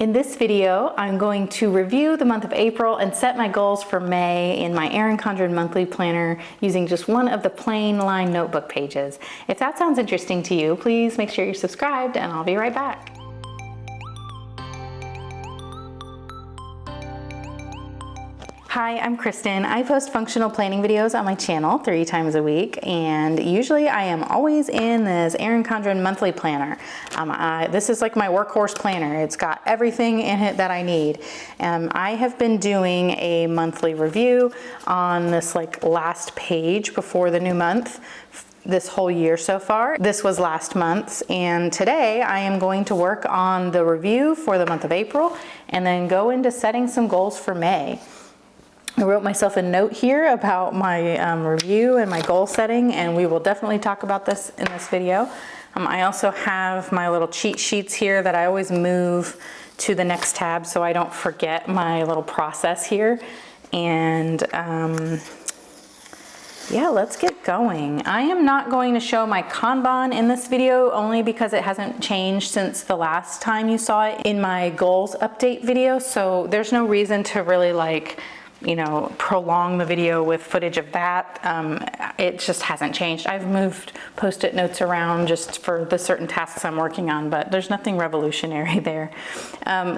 In this video, I'm going to review the month of April and set my goals for May in my Erin Condren monthly planner using just one of the plain line notebook pages. If that sounds interesting to you, please make sure you're subscribed and I'll be right back. Hi, I'm Kristen. I post functional planning videos on my channel 3 times a week, and usually I am always in this Erin Condren monthly planner. This is like my workhorse planner. It's got everything in it that I need. I have been doing a monthly review on this last page before the new month this whole year so far. This was last month's, and today I am going to work on the review for the month of April and then go into setting some goals for May. I wrote myself a note here about my review and my goal setting, and we will definitely talk about this in this video. I also have my little cheat sheets here that I always move to the next tab so I don't forget my little process here. And yeah, let's get going. I am not going to show my Kanban in this video only because it hasn't changed since the last time you saw it in my goals update video. So there's no reason to really prolong the video with footage of that. It just hasn't changed. I've moved post-it notes around just for the certain tasks I'm working on, but there's nothing revolutionary there.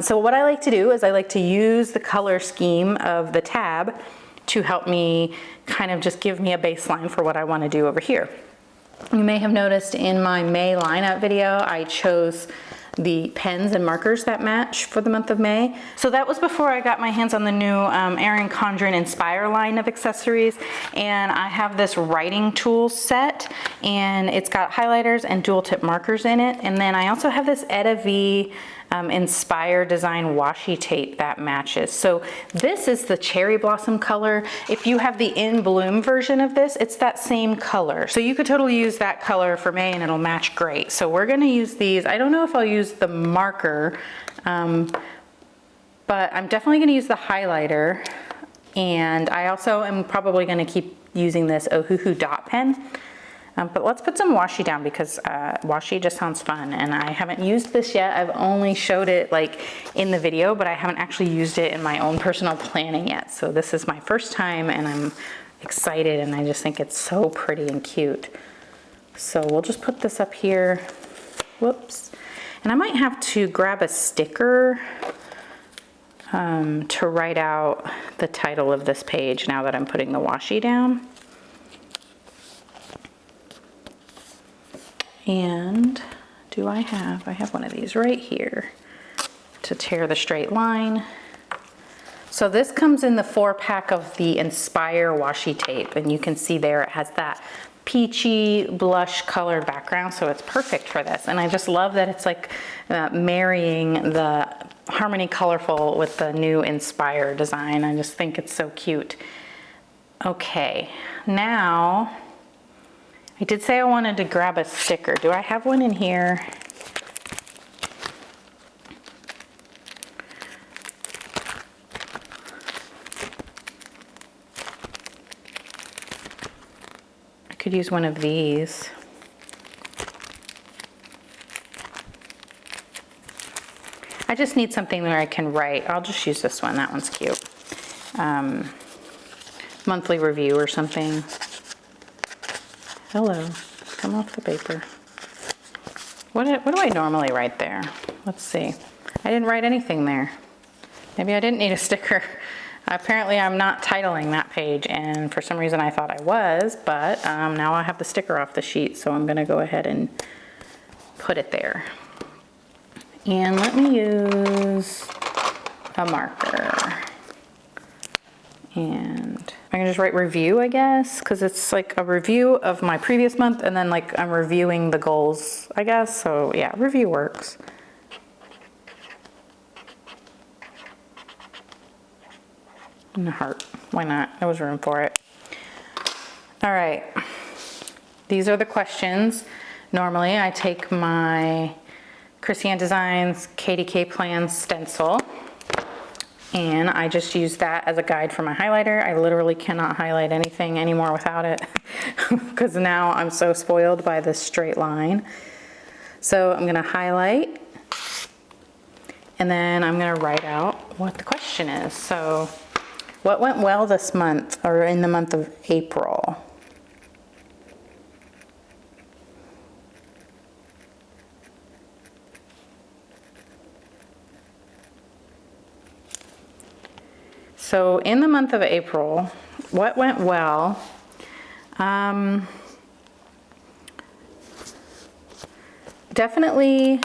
So what I like to do is I like to use the color scheme of the tab to help me kind of just give me a baseline for what I want to do over here. You may have noticed in my May lineup video, I chose the pens and markers that match for the month of May. So that was before I got my hands on the new Erin Condren Inspire line of accessories, and I have this writing tool set, and it's got highlighters and dual tip markers in it, and then I also have this Etta V Inspire design washi tape that matches. So this is the cherry blossom color. If you have the in bloom version of this, it's that same color. So you could totally use that color for May and it'll match great. So we're gonna use these. I don't know if I'll use the marker, but I'm definitely gonna use the highlighter. And I also am probably gonna keep using this Ohuhu dot pen. But let's put some washi down because washi just sounds fun, and I haven't used this yet. I've only showed it in the video, but I haven't actually used it in my own personal planning yet. So this is my first time and I'm excited, and I just think it's so pretty and cute. So we'll just put this up here. Whoops. And I might have to grab a sticker to write out the title of this page now that I'm putting the washi down. And I have one of these right here to tear the straight line. So this comes in the 4-pack of the Inspire washi tape, and you can see there it has that peachy blush colored background, so it's perfect for this. And I just love that it's marrying the Harmony Colorful with the new Inspire design. I just think it's so cute. Okay, now I did say I wanted to grab a sticker. Do I have one in here? I could use one of these. I just need something where I can write. I'll just use this one. That one's cute. Monthly review or something. Hello, come off the paper. What do I normally write there? Let's see. I didn't write anything there. Maybe I didn't need a sticker. Apparently I'm not titling that page, and for some reason I thought I was, but now I have the sticker off the sheet, so I'm gonna go ahead and put it there. And let me use a marker. And I can just write review, I guess, because it's like a review of my previous month, and then I'm reviewing the goals, I guess. So yeah, review works. And a heart, why not? There was room for it. All right, these are the questions. Normally I take my Christiane Designs KDK Plan stencil, and I just use that as a guide for my highlighter. I literally cannot highlight anything anymore without it because now I'm so spoiled by this straight line. So I'm gonna highlight, and then I'm gonna write out what the question is. So, what went well this month, or in the month of April? So in the month of April, what went well? Definitely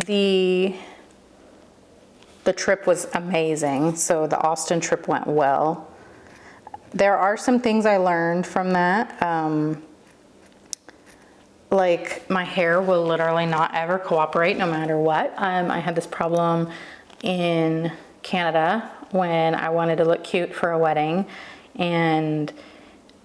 the trip was amazing. So the Austin trip went well. There are some things I learned from that. Like my hair will literally not ever cooperate no matter what. I had this problem in Canada when I wanted to look cute for a wedding, and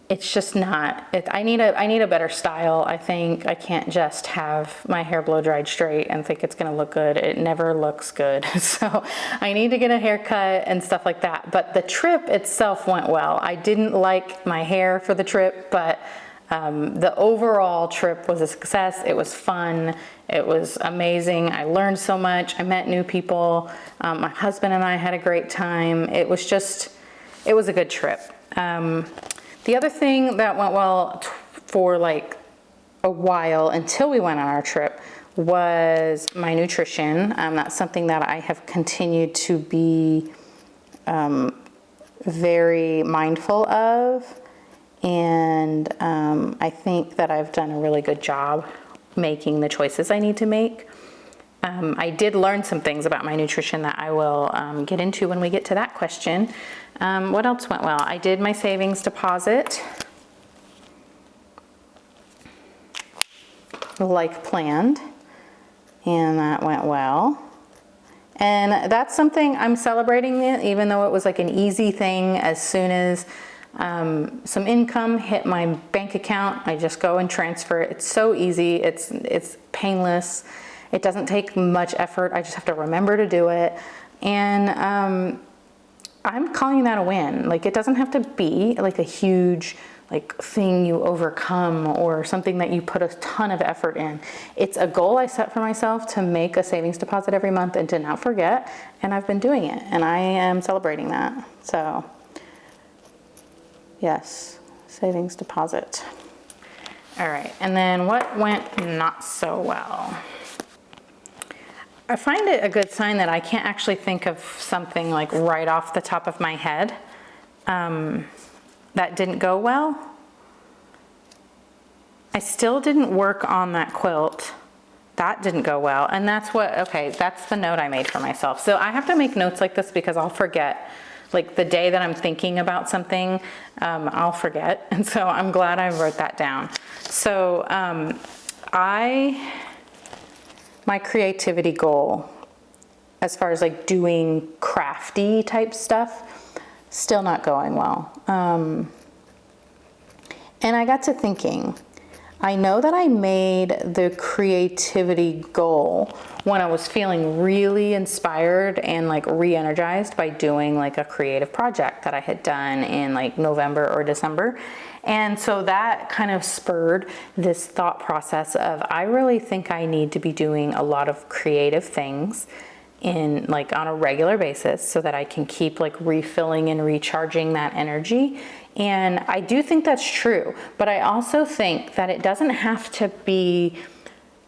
it's just not, I need a better style. I think I can't just have my hair blow dried straight and think it's gonna look good. It never looks good. So I need to get a haircut and stuff like that. But the trip itself went well. I didn't like my hair for the trip, but the overall trip was a success. It was fun. It was amazing. I learned so much. I met new people. My husband and I had a great time. It was a good trip. The other thing that went well for like a while until we went on our trip was my nutrition. That's something that I have continued to be very mindful of. And I think that I've done a really good job making the choices I need to make. I did learn some things about my nutrition that I will get into when we get to that question. What else went well? I did my savings deposit like planned, and that went well. And that's something I'm celebrating, even though it was like an easy thing. As soon as some income hit my bank account, I just go and transfer it. It's so easy. It's painless. It doesn't take much effort. I just have to remember to do it. And I'm calling that a win. Like, it doesn't have to be like a huge like thing you overcome or something that you put a ton of effort in. It's a goal I set for myself to make a savings deposit every month and to not forget. And I've been doing it, and I am celebrating that. So yes, savings deposit. All right, and then what went not so well? I find it a good sign that I can't actually think of something like right off the top of my head that didn't go well. I still didn't work on that quilt. That didn't go well. And that's that's the note I made for myself. So I have to make notes like this because I'll forget. Like the day that I'm thinking about something, I'll forget. And so I'm glad I wrote that down. So my creativity goal, as far as like doing crafty type stuff, still not going well. And I got to thinking, I know that I made the creativity goal when I was feeling really inspired and like re-energized by doing like a creative project that I had done in like November or December. And so that kind of spurred this thought process of, I really think I need to be doing a lot of creative things in like on a regular basis so that I can keep like refilling and recharging that energy. And I do think that's true, but I also think that it doesn't have to be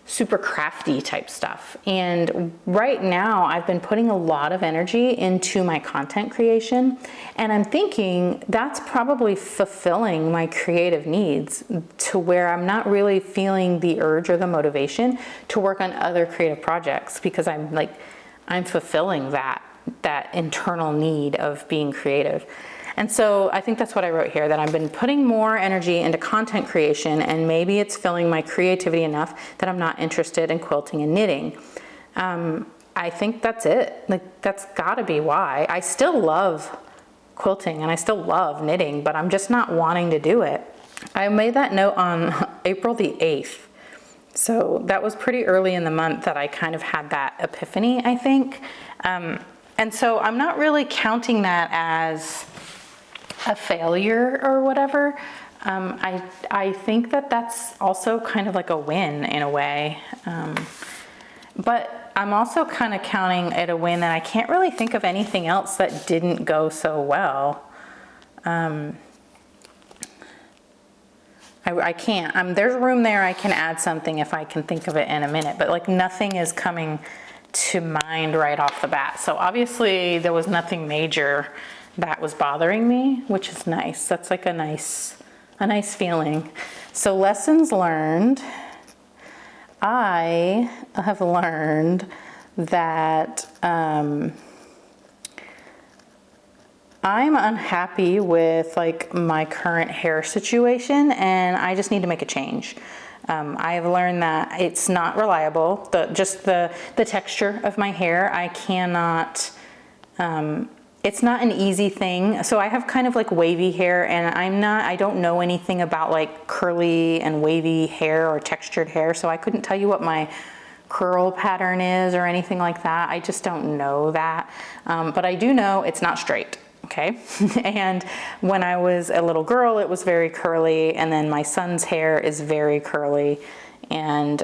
super crafty type stuff. And right now I've been putting a lot of energy into my content creation, and I'm thinking that's probably fulfilling my creative needs to where I'm not really feeling the urge or the motivation to work on other creative projects, because I'm fulfilling that internal need of being creative. And so I think that's what I wrote here, that I've been putting more energy into content creation, and maybe it's filling my creativity enough that I'm not interested in quilting and knitting. I think that's it. Like, that's gotta be why. I still love quilting and I still love knitting, but I'm just not wanting to do it. I made that note on April the 8th. So that was pretty early in the month that I kind of had that epiphany, I think. And so I'm not really counting that as a failure or whatever. I think that that's also kind of like a win in a way. But I'm also kind of counting it a win that I can't really think of anything else that didn't go so well. I can't. There's room there. I can add something if I can think of it in a minute, but like nothing is coming to mind right off the bat. So obviously there was nothing major that was bothering me, which is nice. That's like a nice feeling. So lessons learned. I have learned that I'm unhappy with like my current hair situation and I just need to make a change. I have learned that it's not reliable. Just the texture of my hair, I cannot, it's not an easy thing. So I have kind of like wavy hair and I don't know anything about like curly and wavy hair or textured hair. So I couldn't tell you what my curl pattern is or anything like that. I just don't know that. But I do know it's not straight. Okay. And when I was a little girl, it was very curly. And then my son's hair is very curly. And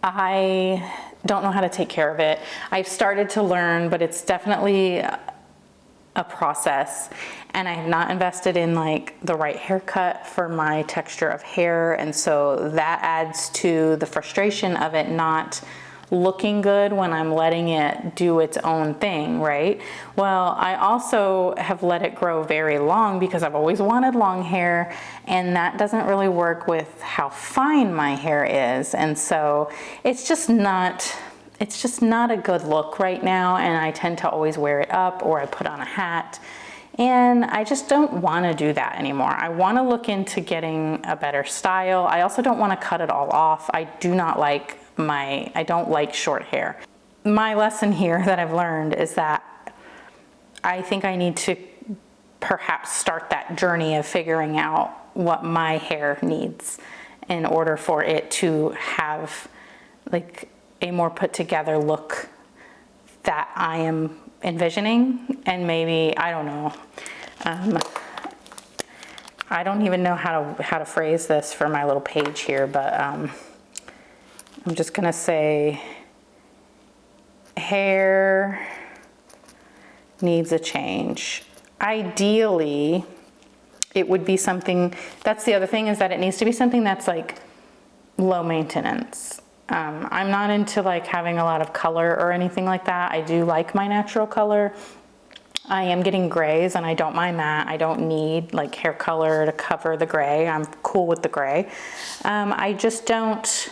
I don't know how to take care of it. I've started to learn, but it's definitely a process. And I have not invested in like the right haircut for my texture of hair. And so that adds to the frustration of it not looking good when I'm letting it do its own thing, right? Well, I also have let it grow very long because I've always wanted long hair, and that doesn't really work with how fine my hair is. And so it's just not a good look right now, and I tend to always wear it up or I put on a hat. And I just don't want to do that anymore. I want to look into getting a better style. I also don't want to cut it all off. I don't like short hair. My lesson here that I've learned is that I think I need to perhaps start that journey of figuring out what my hair needs in order for it to have like a more put together look that I am envisioning. And maybe, I don't know, I don't even know how to phrase this for my little page here, but I'm just gonna say hair needs a change. Ideally, it would be something, that's the other thing, is that it needs to be something that's like low maintenance. I'm not into like having a lot of color or anything like that. I do like my natural color. I am getting grays and I don't mind that. I don't need like hair color to cover the gray. I'm cool with the gray. I just don't,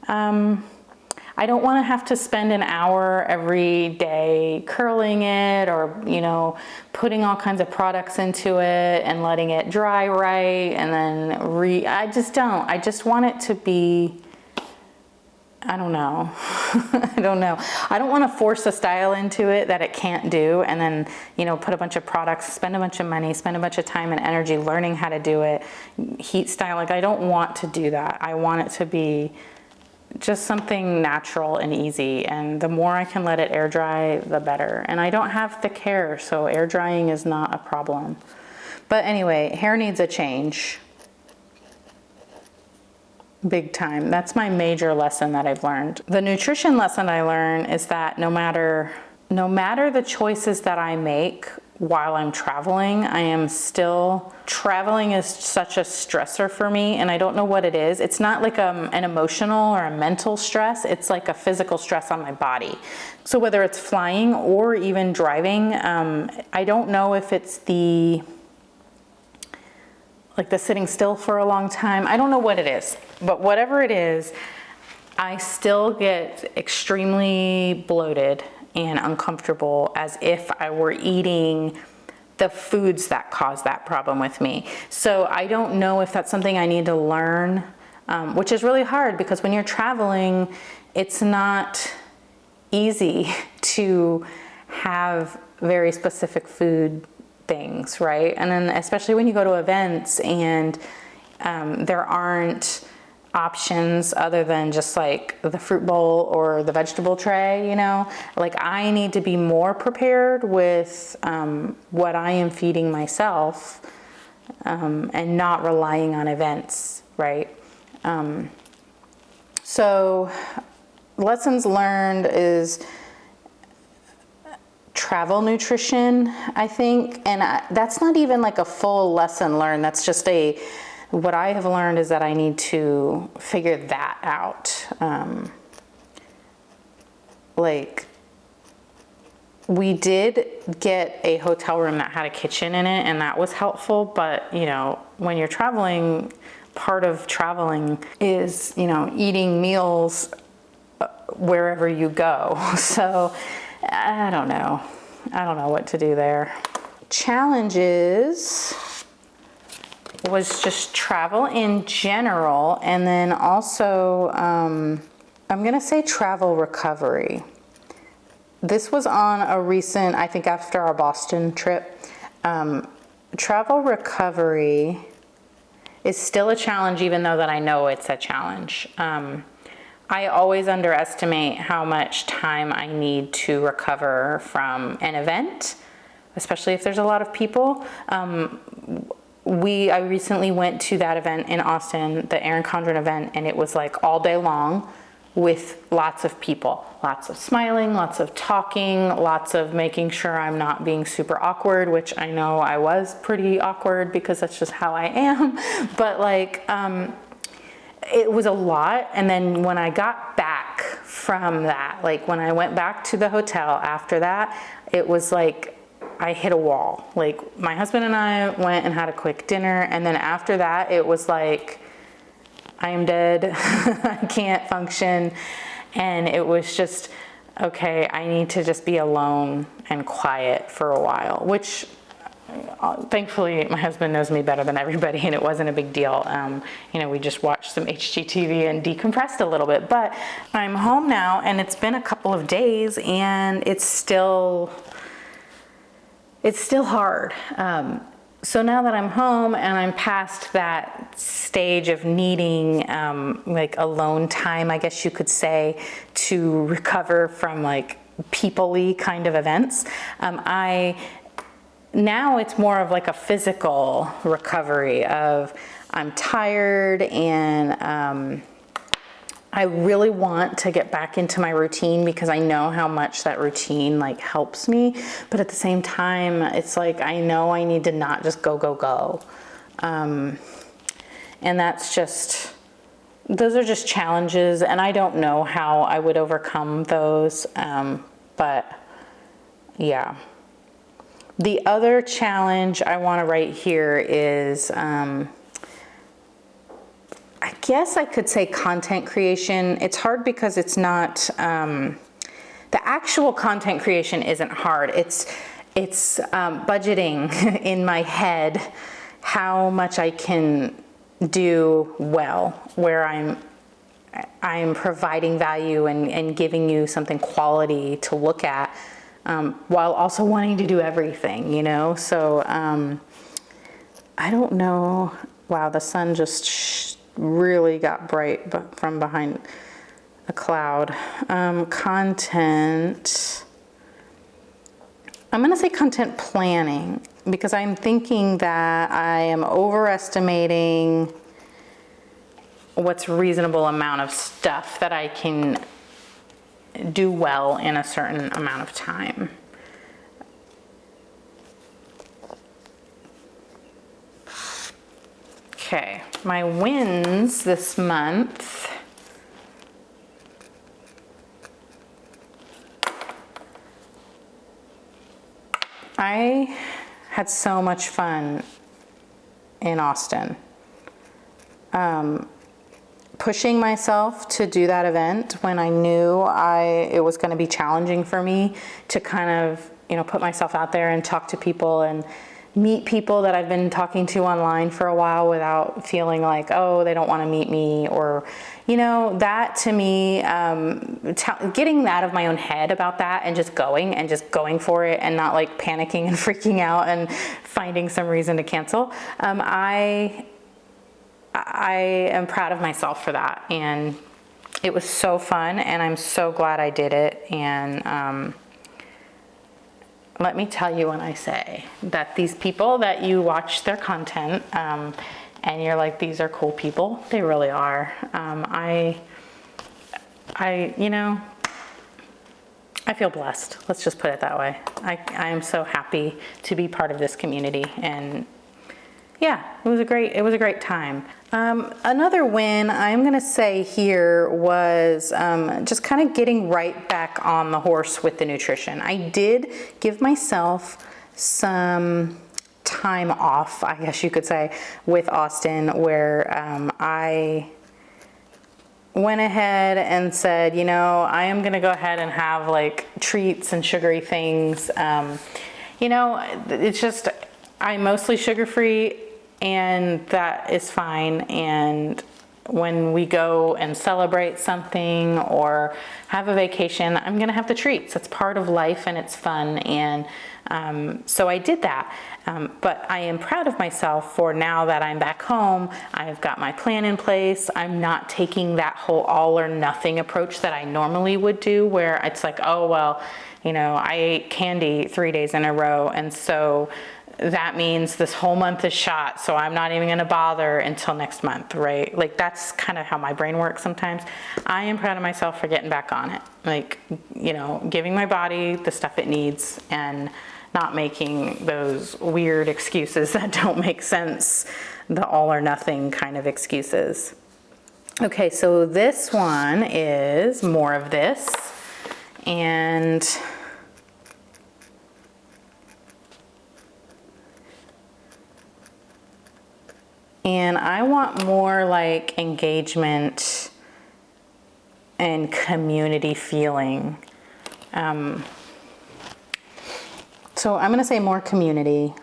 I don't want to have to spend an hour every day curling it or, you know, putting all kinds of products into it and letting it dry right. And then I just don't. I just want it to be, I don't know. I don't know. I don't want to force a style into it that it can't do and then, you know, put a bunch of products, spend a bunch of money, spend a bunch of time and energy learning how to do it, heat style. Like, I don't want to do that. I want it to be just something natural and easy, and the more I can let it air dry, the better. And I don't have thick hair, so air drying is not a problem. But anyway, hair needs a change. Big time. That's my major lesson that I've learned. The nutrition lesson I learned is that no matter the choices that I make while I'm traveling, traveling is such a stressor for me, and I don't know what it is. It's not like an emotional or a mental stress, it's like a physical stress on my body. So whether it's flying or even driving, I don't know if it's the sitting still for a long time. I don't know what it is, but whatever it is, I still get extremely bloated and uncomfortable as if I were eating the foods that cause that problem with me. So I don't know if that's something I need to learn, which is really hard because when you're traveling, it's not easy to have very specific food things, right? And then especially when you go to events and there aren't options other than just like the fruit bowl or the vegetable tray, you know, like I need to be more prepared with what I am feeding myself and not relying on events, right? So lessons learned is travel nutrition, I think. And that's not even like a full lesson learned. That's just what I have learned is that I need to figure that out. Like, we did get a hotel room that had a kitchen in it, and that was helpful. But, you know, when you're traveling, part of traveling is, you know, eating meals wherever you go. So I don't know. I don't know what to do there. Challenges was just travel in general, and then also I'm gonna say travel recovery. This was on a recent, I think after our Boston trip. Travel recovery is still a challenge, even though that I know it's a challenge. I always underestimate how much time I need to recover from an event, especially if there's a lot of people. I recently went to that event in Austin, the Erin Condren event, and it was like all day long with lots of people, lots of smiling, lots of talking, lots of making sure I'm not being super awkward, which I know I was pretty awkward because that's just how I am. But like, it was a lot. And then when I got back from that, like when I went back to the hotel after that, it was like I hit a wall. Like my husband and I went and had a quick dinner, and then after that it was like I am dead. I can't function. And it was just, okay, I need to just be alone and quiet for a while, which thankfully my husband knows me better than everybody, and it wasn't a big deal. You know, we just watched some HGTV and decompressed a little bit. But I'm home now, and it's been a couple of days, and it's still hard. So now that I'm home and I'm past that stage of needing like alone time, I guess you could say, to recover from like people-y kind of events, now it's more of like a physical recovery of I'm tired, and I really want to get back into my routine because I know how much that routine like helps me. But at the same time, it's like I know I need to not just go. And that's just, those are just challenges, and I don't know how I would overcome those. But yeah. The other challenge I want to write here is, I guess I could say content creation. It's hard because it's not, the actual content creation isn't hard. It's budgeting in my head how much I can do well, where I'm providing value and giving you something quality to look at, while also wanting to do everything, you know? So I don't know. Wow, the sun just really got bright but from behind a cloud. Content, I'm gonna say content planning, because I'm thinking that I am overestimating what's reasonable amount of stuff that I can do well in a certain amount of time. Okay, my wins this month. I had so much fun in Austin. Pushing myself to do that event when I knew it was going to be challenging for me to kind of, you know, put myself out there and talk to people and meet people that I've been talking to online for a while without feeling like, oh, they don't want to meet me, or, you know, that to me, getting out of my own head about that and just going for it and not like panicking and freaking out and finding some reason to cancel. I am proud of myself for that, and it was so fun, and I'm so glad I did it. And let me tell you when I say that these people that you watch their content and you're like, these are cool people, they really are. you know, I feel blessed. Let's just put it that way. I am so happy to be part of this community, and yeah, it was a great time. Another win I'm gonna say here was just kind of getting right back on the horse with the nutrition. I did give myself some time off, I guess you could say, with Austin, where I went ahead and said, you know, I am gonna go ahead and have like treats and sugary things. You know, it's just, I'm mostly sugar-free, and that is fine. And when we go and celebrate something or have a vacation, I'm gonna have the treats. It's part of life and it's fun. And so I did that. But I am proud of myself for now that I'm back home. I've got my plan in place. I'm not taking that whole all or nothing approach that I normally would do, where it's like, oh, well, you know, I ate candy 3 days in a row, and so that means this whole month is shot, so I'm not even gonna bother until next month, right? Like, that's kind of how my brain works sometimes. I am proud of myself for getting back on it. Like, you know, giving my body the stuff it needs and not making those weird excuses that don't make sense, the all or nothing kind of excuses. Okay, so this one is more of this, and I want more like engagement and community feeling. So I'm gonna say more community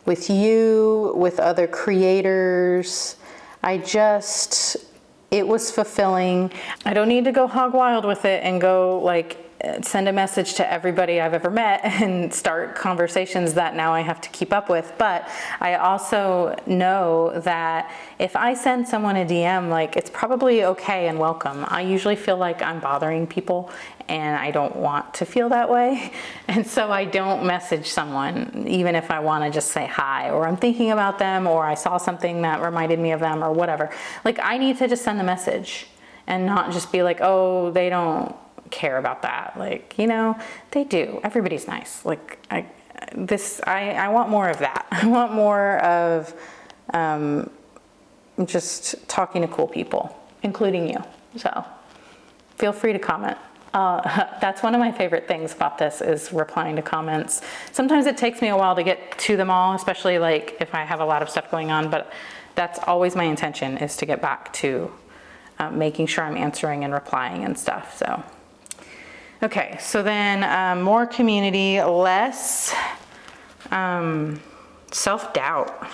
with you, with other creators. It was fulfilling. I don't need to go hog wild with it and go like send a message to everybody I've ever met and start conversations that now I have to keep up with. But I also know that if I send someone a DM, like, it's probably okay and welcome. I usually feel like I'm bothering people, and I don't want to feel that way. And so I don't message someone, even if I want to just say hi, or I'm thinking about them, or I saw something that reminded me of them, or whatever. Like, I need to just send a message and not just be like, oh, they don't care about that. Like, you know, they do. Everybody's nice. Like, I want more of that. I want more of just talking to cool people, including you. So feel free to comment. That's one of my favorite things about this, is replying to comments. Sometimes it takes me a while to get to them all, especially like if I have a lot of stuff going on, but that's always my intention, is to get back to making sure I'm answering and replying and stuff. So okay, so then more community, less self-doubt,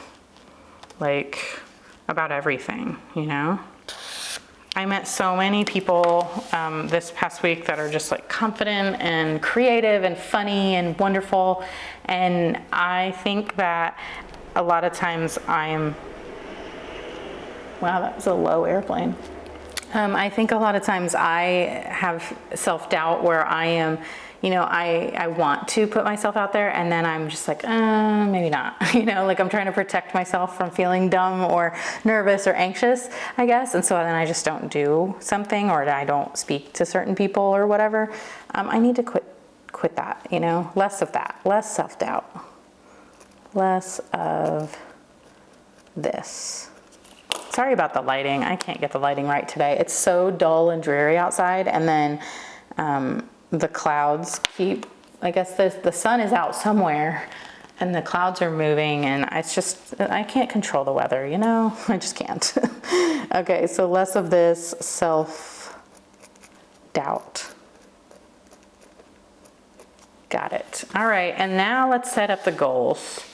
like about everything, you know? I met so many people this past week that are just like confident and creative and funny and wonderful. And I think that a lot of times wow, that was a low airplane. I think a lot of times I have self-doubt where I am, you know, I want to put myself out there, and then I'm just like, maybe not, you know, like I'm trying to protect myself from feeling dumb or nervous or anxious, I guess. And so then I just don't do something, or I don't speak to certain people or whatever. I need to quit that, you know, less of that, less self-doubt, less of this. Sorry about the lighting. I can't get the lighting right today. It's so dull and dreary outside, and then the clouds keep, I guess the sun is out somewhere and the clouds are moving, and it's just, I can't control the weather, you know? I just can't. Okay, so less of this self-doubt. Got it. All right, and now let's set up the goals.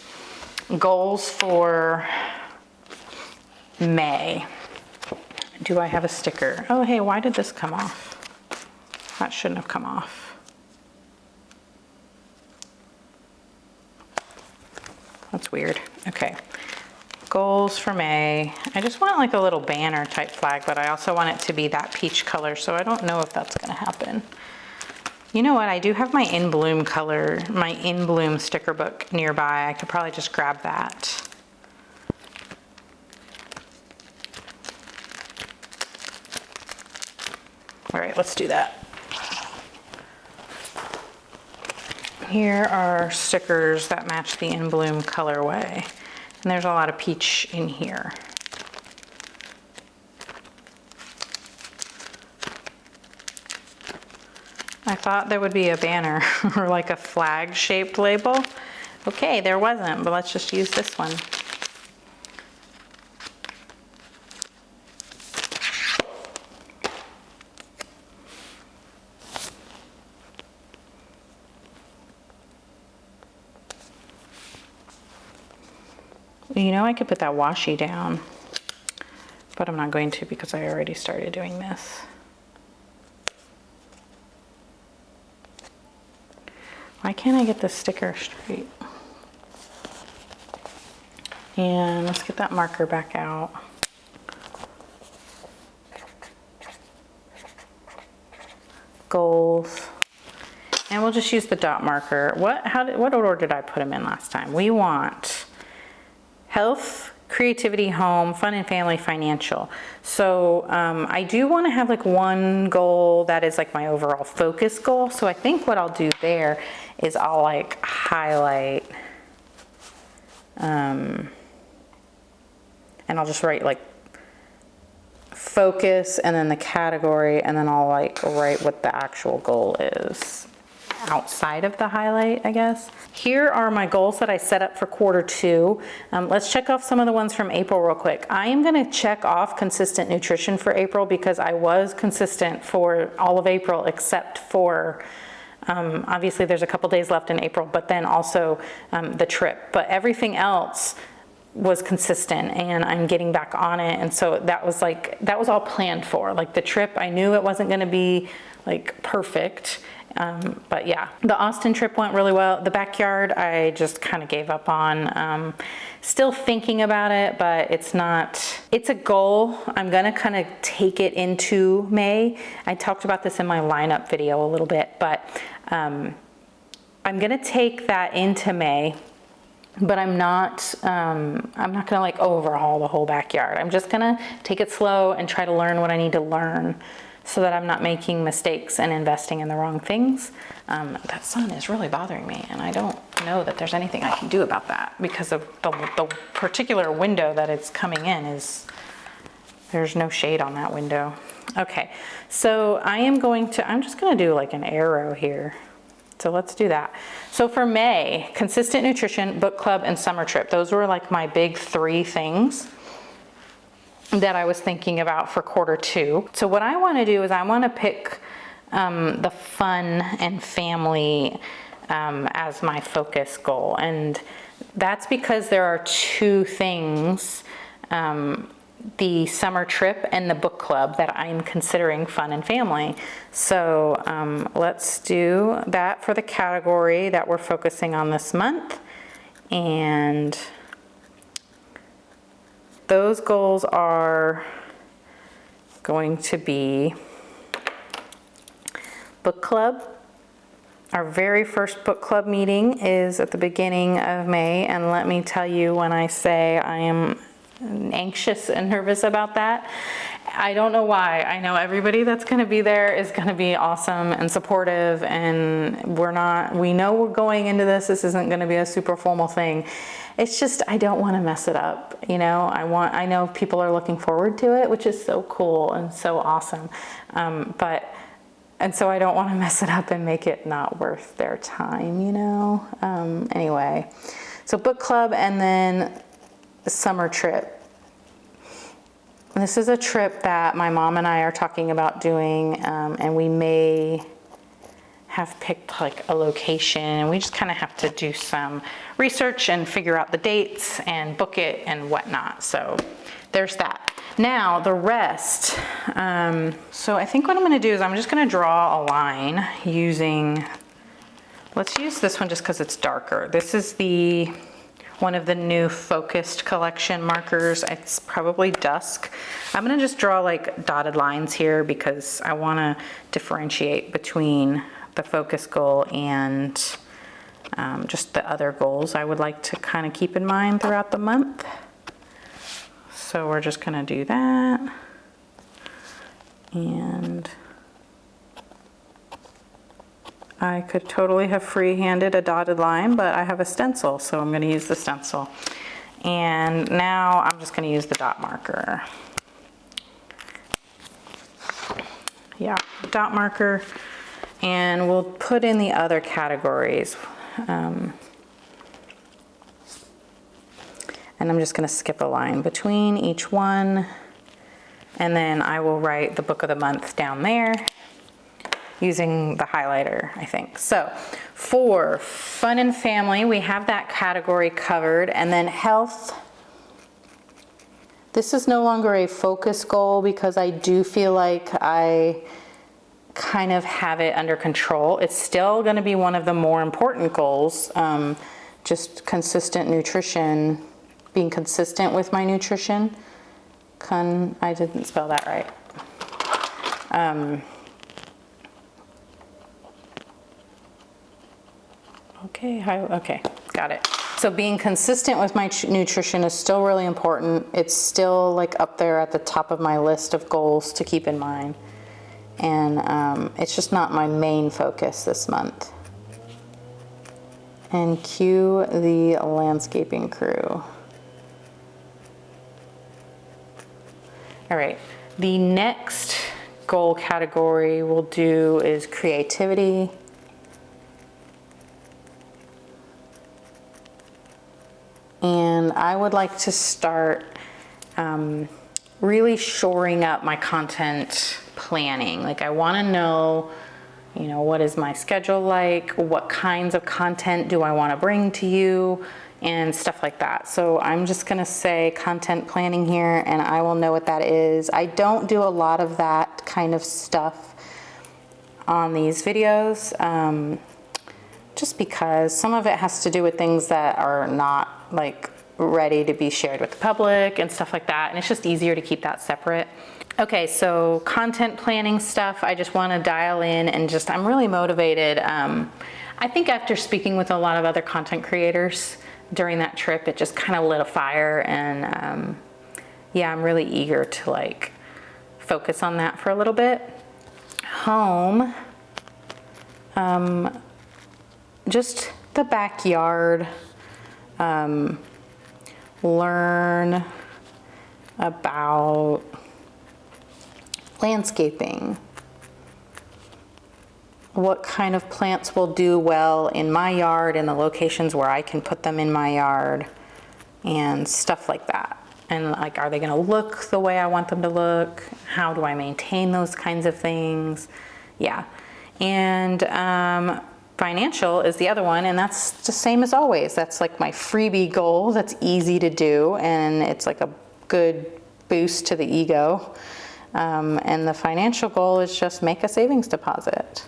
Goals for May. Do I have a sticker? Oh, hey, why did this come off? That shouldn't have come off. That's weird. Okay. Goals for May. I just want like a little banner type flag, but I also want it to be that peach color, so I don't know if that's gonna happen. You know what? I do have my In Bloom color, my In Bloom sticker book nearby. I could probably just grab that. All right, let's do that. Here are stickers that match the In Bloom colorway. And there's a lot of peach in here. I thought there would be a banner or like a flag shaped label. Okay, there wasn't, but let's just use this one. You know, I could put that washi down, but I'm not going to because I already started doing this. Why can't I get this sticker straight? And let's get that marker back out. Goals. And we'll just use the dot marker. What order did I put them in last time? We want health, creativity, home, fun and family, financial. So I do want to have like one goal that is like my overall focus goal. So I think what I'll do there is I'll like highlight and I'll just write like focus and then the category, and then I'll like write what the actual goal is outside of the highlight, I guess. Here are my goals that I set up for Q2. Let's check off some of the ones from April real quick. I am gonna check off consistent nutrition for April because I was consistent for all of April except for, obviously there's a couple days left in April, but then also the trip. But everything else was consistent and I'm getting back on it. And so that was all planned for. Like the trip, I knew it wasn't gonna be like perfect. But yeah, the Austin trip went really well. The backyard, I just kind of gave up on. Still thinking about it, but it's a goal. I'm gonna kind of take it into May. I talked about this in my lineup video a little bit, but I'm gonna take that into May. But I'm not gonna like overhaul the whole backyard. I'm just gonna take it slow and try to learn what I need to learn so that I'm not making mistakes and investing in the wrong things. That sun is really bothering me and I don't know that there's anything I can do about that because of the particular window that it's coming in there's no shade on that window. Okay, so I'm just gonna do like an arrow here. So let's do that. So for May, consistent nutrition, book club, and summer trip. Those were like my big 3 things that I was thinking about for Q2. So what I want to do is I want to pick the fun and family as my focus goal. And that's because there are 2 things, the summer trip and the book club, that I'm considering fun and family. So let's do that for the category that we're focusing on this month. And those goals are going to be book club. Our very first book club meeting is at the beginning of May. And let me tell you, when I say I am anxious and nervous about that, I don't know why. I know everybody that's going to be there is going to be awesome and supportive, and we know we're going into this isn't going to be a super formal thing. It's just, I don't want to mess it up. You know, I know people are looking forward to it, which is so cool and so awesome. And so I don't want to mess it up and make it not worth their time, you know? Anyway, so book club and then the summer trip. This is a trip that my mom and I are talking about doing, and we may have picked like a location, and we just kind of have to do some research and figure out the dates and book it and whatnot. So there's that. Now the rest. So I think what I'm going to do is I'm just going to draw a line using, let's use this one just because it's darker. This is one of the new focused collection markers. It's probably dusk. I'm gonna just draw like dotted lines here because I wanna differentiate between the focus goal and just the other goals I would like to kind of keep in mind throughout the month. So we're just gonna do that. And I could totally have free-handed a dotted line, but I have a stencil, so I'm gonna use the stencil. And now I'm just gonna use the dot marker. Yeah, dot marker, and we'll put in the other categories. And I'm just gonna skip a line between each one, and then I will write the book of the month down there using the highlighter, I think. So for fun and family, we have that category covered, and then health. This is no longer a focus goal because I do feel like I kind of have it under control. It's still gonna be one of the more important goals, just consistent nutrition, being consistent with my nutrition. I didn't spell that right. Okay, got it. So being consistent with my nutrition is still really important. It's still like up there at the top of my list of goals to keep in mind. And it's just not my main focus this month. And cue the landscaping crew. All right, the next goal category we'll do is creativity. And I would like to start really shoring up my content planning. Like I wanna know, you know, what is my schedule like? What kinds of content do I wanna bring to you? And stuff like that. So I'm just gonna say content planning here, and I will know what that is. I don't do a lot of that kind of stuff on these videos, just because some of it has to do with things that are not like ready to be shared with the public and stuff like that, and it's just easier to keep that separate. Okay, so content planning stuff, I just wanna dial in and just, I'm really motivated. I think after speaking with a lot of other content creators during that trip, it just kind of lit a fire, and yeah, I'm really eager to like focus on that for a little bit. Home, just the backyard, learn about landscaping, what kind of plants will do well in my yard and the locations where I can put them in my yard and stuff like that. And like, are they gonna look the way I want them to look? How do I maintain those kinds of things? Yeah. And financial is the other one, and that's the same as always. That's like my freebie goal. That's easy to do, and it's like a good boost to the ego. And the financial goal is just make a savings deposit.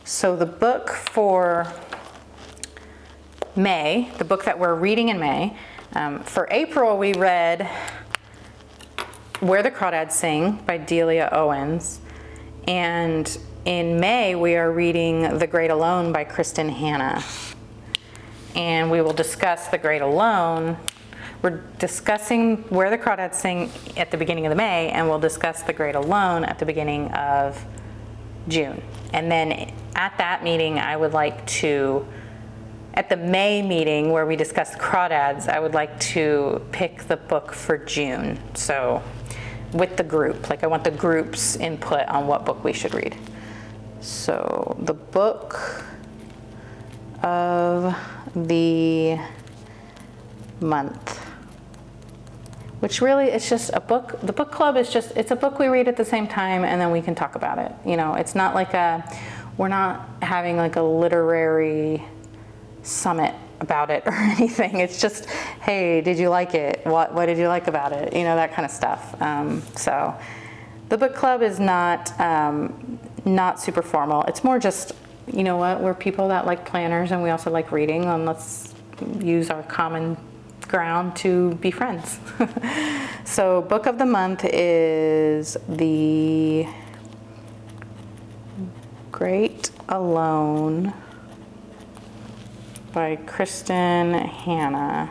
So the book for May, the book that we're reading in May, for April we read Where the Crawdads Sing by Delia Owens, and in May we are reading The Great Alone by Kristen Hanna, and we will discuss The Great Alone. We're discussing Where the Crawdads Sing at the beginning of the May, and we'll discuss The Great Alone at the beginning of June. And then at that meeting, I would like to, at the May meeting where we discuss Crawdads, I would like to pick the book for June. So with the group, like I want the group's input on what book we should read. So the book of the month, which really it's just a book. The book club is just, it's a book we read at the same time and then we can talk about it. You know, it's not like we're not having like a literary summit about it or anything. It's just, hey, did you like it? What did you like about it? You know, that kind of stuff. So the book club is not super formal. It's more just, you know what, we're people that like planners and we also like reading, and let's use our common ground to be friends. So book of the month is The Great Alone by Kristen Hanna.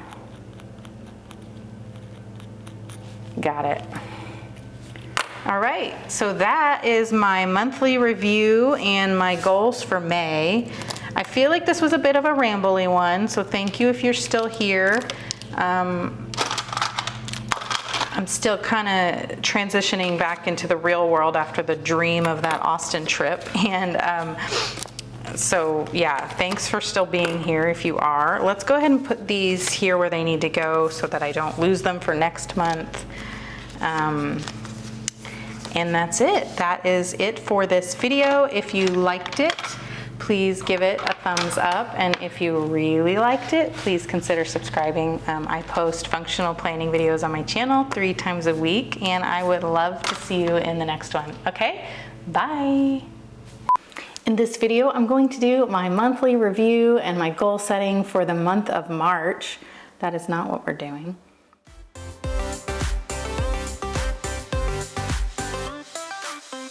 Got it. All right, so that is my monthly review and my goals for May. I feel like this was a bit of a rambly one, so thank you if you're still here. I'm still kind of transitioning back into the real world after the dream of that Austin trip. And so yeah, thanks for still being here if you are. Let's go ahead and put these here where they need to go so that I don't lose them for next month. And that's it. That is it for this video. If you liked it, please give it a thumbs up. And if you really liked it, please consider subscribing. I post functional planning videos on my channel 3 times a week, and I would love to see you in the next one. Okay, bye. In this video, I'm going to do my monthly review and my goal setting for the month of March. That is not what we're doing.